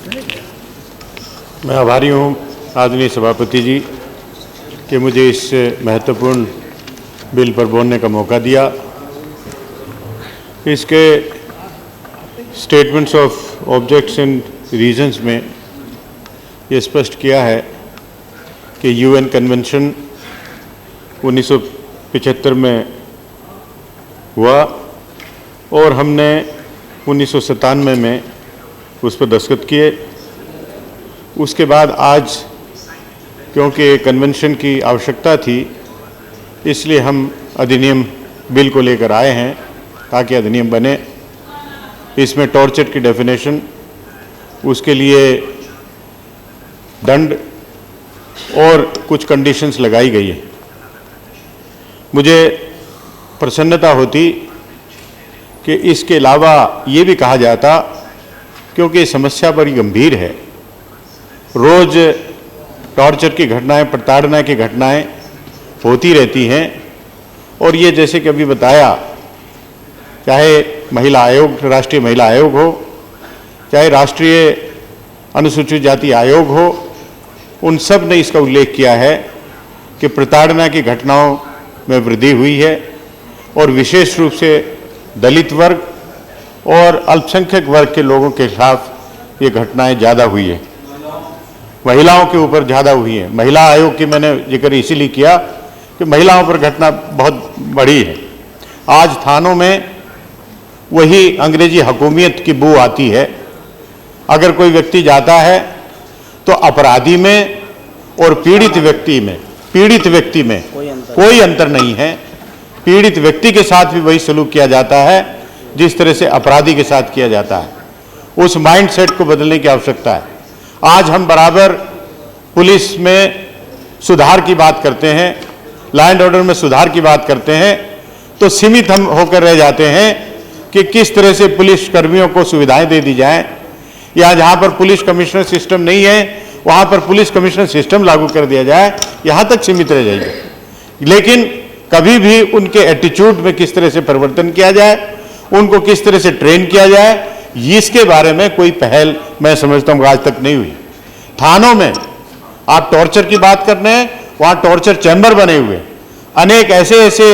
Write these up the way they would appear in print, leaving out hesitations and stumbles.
मैं आभारी हूँ आदरणीय सभापति जी कि मुझे इस महत्वपूर्ण बिल पर बोलने का मौका दिया। इसके statements of objects and reasons में ये स्पष्ट किया है कि यूएन कन्वेंशन 1975 में हुआ और हमने 1997 में उस पर दस्तखत किए। उसके बाद आज क्योंकि कन्वेंशन की आवश्यकता थी, इसलिए हम अधिनियम बिल को लेकर आए हैं ताकि अधिनियम बने। इसमें टॉर्चर की डेफिनेशन, उसके लिए दंड और कुछ कंडीशंस लगाई गई है। मुझे प्रसन्नता होती कि इसके अलावा ये भी कहा जाता, क्योंकि समस्या बड़ी गंभीर है, रोज़ टॉर्चर की घटनाएं, प्रताड़ना की घटनाएं होती रहती हैं और ये जैसे कि अभी बताया, चाहे महिला आयोग, राष्ट्रीय महिला आयोग हो, चाहे राष्ट्रीय अनुसूचित जाति आयोग हो, उन सब ने इसका उल्लेख किया है कि प्रताड़ना की घटनाओं में वृद्धि हुई है और विशेष रूप से दलित वर्ग और अल्पसंख्यक वर्ग के लोगों के खिलाफ ये घटनाएं ज़्यादा हुई है, महिलाओं के ऊपर ज़्यादा हुई है। महिला आयोग की मैंने जिक्र इसीलिए किया कि महिलाओं पर घटना बहुत बड़ी है। आज थानों में वही अंग्रेजी हुकूमियत की बू आती है। अगर कोई व्यक्ति जाता है तो अपराधी में और पीड़ित व्यक्ति में कोई अंतर नहीं है। पीड़ित व्यक्ति के साथ भी वही सलूक किया जाता है जिस तरह से अपराधी के साथ किया जाता है। उस माइंडसेट को बदलने की आवश्यकता है। आज हम बराबर पुलिस में सुधार की बात करते हैं, लॉ एंड ऑर्डर में सुधार की बात करते हैं, तो सीमित हम होकर रह जाते हैं कि किस तरह से पुलिस कर्मियों को सुविधाएं दे दी जाएं, या जहां पर पुलिस कमिश्नर सिस्टम नहीं है वहां पर पुलिस कमिश्नर सिस्टम लागू कर दिया जाए, यहां तक सीमित रह जाएगी। लेकिन कभी भी उनके एटीट्यूड में किस तरह से परिवर्तन किया जाए, उनको किस तरह से ट्रेन किया जाए, इसके बारे में कोई पहल मैं समझता हूं आज तक नहीं हुई। थानों में आप टॉर्चर की बात कर रहे हैं, वहां टॉर्चर चैम्बर बने हुए, अनेक ऐसे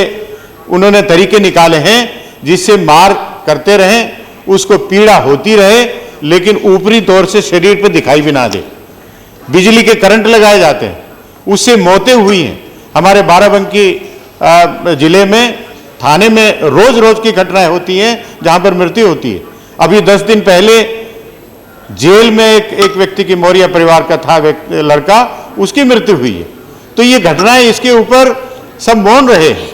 उन्होंने तरीके निकाले हैं जिससे मार करते रहें, उसको पीड़ा होती रहे, लेकिन ऊपरी तौर से शरीर पर दिखाई भी ना दे। बिजली के करंट लगाए जाते हैं, उससे मौतें हुई हैं। हमारे बाराबंकी जिले में थाने में रोज की घटनाएं होती हैं जहां पर मृत्यु होती है। अभी 10 दिन पहले जेल में एक व्यक्ति की, मौर्य परिवार का था लड़का, उसकी मृत्यु हुई है। तो ये घटनाएं, इसके ऊपर सब मौन रहे हैं।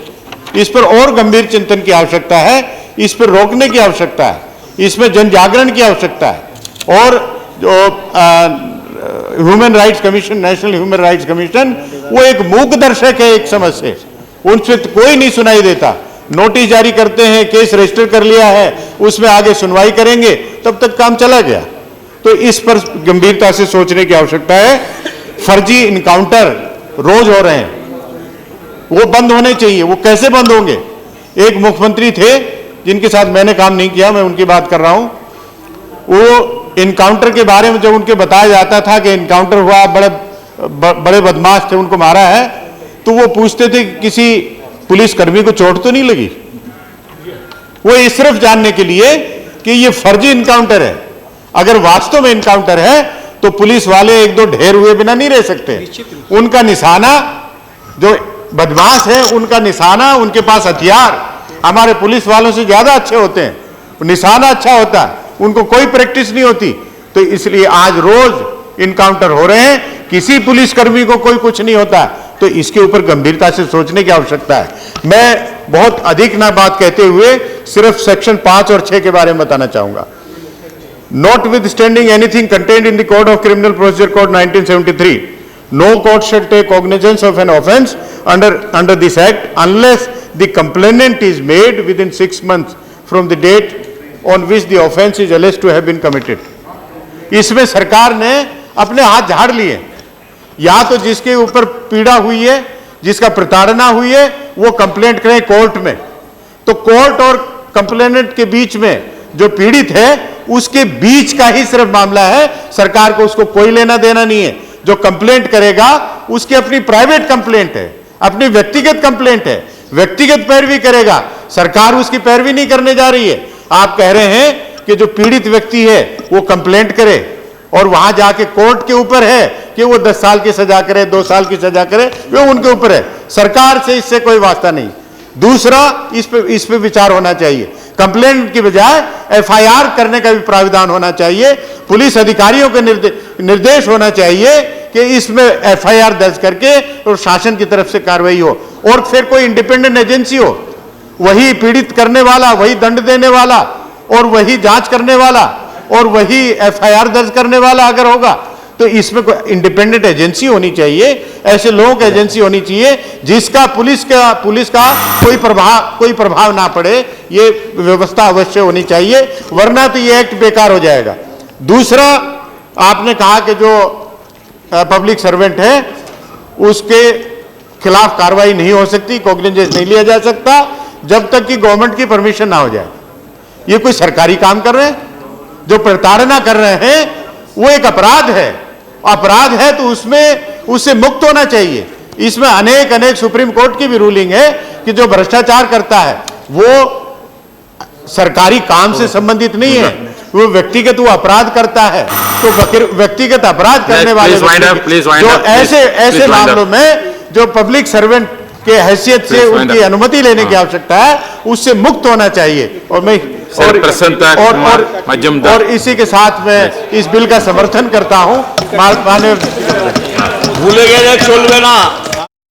इस पर और गंभीर चिंतन की आवश्यकता है, इस पर रोकने की आवश्यकता है, इसमें जन जागरण की आवश्यकता है। और जो human rights commission, national human rights commission, वो एक मूक दर्शक है एक समझ से, उनसे कोई नहीं सुनाई देता। नोटिस जारी करते हैं, केस रजिस्टर कर लिया है, उसमें आगे सुनवाई करेंगे, तब तक काम चला गया। तो इस पर गंभीरता से सोचने की आवश्यकता है। फर्जी इनकाउंटर रोज हो रहे हैं, वो बंद होने चाहिए। वो कैसे बंद होंगे? एक मुख्यमंत्री थे जिनके साथ मैंने काम नहीं किया, मैं उनकी बात कर रहा हूं। वो इनकाउंटर के बारे में जब उनके बताया जाता था कि इनकाउंटर हुआ, बड़े बदमाश थे, उनको मारा है, तो वो पूछते थे कि किसी पुलिसकर्मी को चोट तो नहीं लगी। वो ये सिर्फ जानने के लिए कि ये फर्जी इनकाउंटर है। अगर वास्तव में इनकाउंटर है तो पुलिस वाले एक दो ढेर हुए बिना नहीं रह सकते। उनका निशाना, जो बदमाश है, उनका निशाना, उनके पास हथियार हमारे पुलिस वालों से ज्यादा अच्छे होते हैं। निशाना अच्छा होता है, उनको कोई प्रैक्टिस नहीं होती। तो इसलिए आज रोज इनकाउंटर हो रहे हैं, किसी पुलिसकर्मी को कोई कुछ नहीं होता। तो इसके ऊपर गंभीरता से सोचने की आवश्यकता है। मैं बहुत अधिक ना बात कहते हुए सिर्फ सेक्शन 5 और 6 के बारे में बताना चाहूंगा। Notwithstanding anything contained in the Code of Criminal Procedure Code 1973, no court shall take cognizance of an offence under this act unless the complainant is made within 6 months from the date on which the offence is alleged to have been committed. इसमें सरकार ने अपने हाथ झाड़ लिए। या तो जिसके ऊपर पीड़ा हुई है, जिसका प्रताड़ना हुई है, वो कंप्लेंट करें कोर्ट में। तो कोर्ट और कंप्लेनेंट के बीच में जो पीड़ित है उसके बीच का ही सिर्फ मामला है। सरकार को उसको कोई लेना देना नहीं है। जो कंप्लेंट करेगा उसकी अपनी प्राइवेट कंप्लेंट है, अपनी व्यक्तिगत कंप्लेंट है, व्यक्तिगत पैरवी करेगा। सरकार उसकी पैरवी नहीं करने जा रही है। आप कह रहे हैं कि जो पीड़ित व्यक्ति है वो कंप्लेंट करे और वहां जाके कोर्ट के ऊपर है कि वो 10 साल की सजा करे, 2 साल की सजा करे, वो उनके ऊपर है। सरकार से इससे कोई वास्ता नहीं। दूसरा, इस पे विचार होना चाहिए। कंप्लेंट की बजाय एफआईआर करने का भी प्राविधान होना चाहिए। पुलिस अधिकारियों के निर्देश होना चाहिए कि इसमें एफआईआर दर्ज करके और शासन की तरफ से कार्रवाई हो, और फिर कोई इंडिपेंडेंट एजेंसी हो, वही पीड़ित करने वाला, वही दंड देने वाला और वही जांच करने वाला और वही एफआईआर दर्ज करने वाला अगर होगा तो इसमें कोई इंडिपेंडेंट एजेंसी होनी चाहिए। ऐसे लोगों की एजेंसी होनी चाहिए जिसका पुलिस का कोई प्रभाव ना पड़े। ये व्यवस्था अवश्य होनी चाहिए, वरना तो ये एक्ट बेकार हो जाएगा। दूसरा, आपने कहा कि जो पब्लिक सर्वेंट है उसके खिलाफ कार्रवाई नहीं हो सकती, कॉग्निजेंस नहीं लिया जा सकता जब तक कि गवर्नमेंट की परमिशन ना हो जाए। ये कोई सरकारी काम कर रहे हैं? जो प्रताड़ना कर रहे हैं वो एक अपराध है। अपराध है तो उससे मुक्त होना चाहिए। इसमें अनेक सुप्रीम कोर्ट की भी रूलिंग है कि जो भ्रष्टाचार करता है वो सरकारी काम से संबंधित नहीं है, वो व्यक्तिगत वो अपराध करता है। तो व्यक्तिगत अपराध करने वाले जो ऐसे मामलों में जो पब्लिक सर्वेंट के हैसियत से उनकी अनुमति लेने की आवश्यकता है, उससे मुक्त होना चाहिए। और मैं और इसी के साथ मैं इस बिल का समर्थन करता हूं। माननीय भूले गए चलबे ना।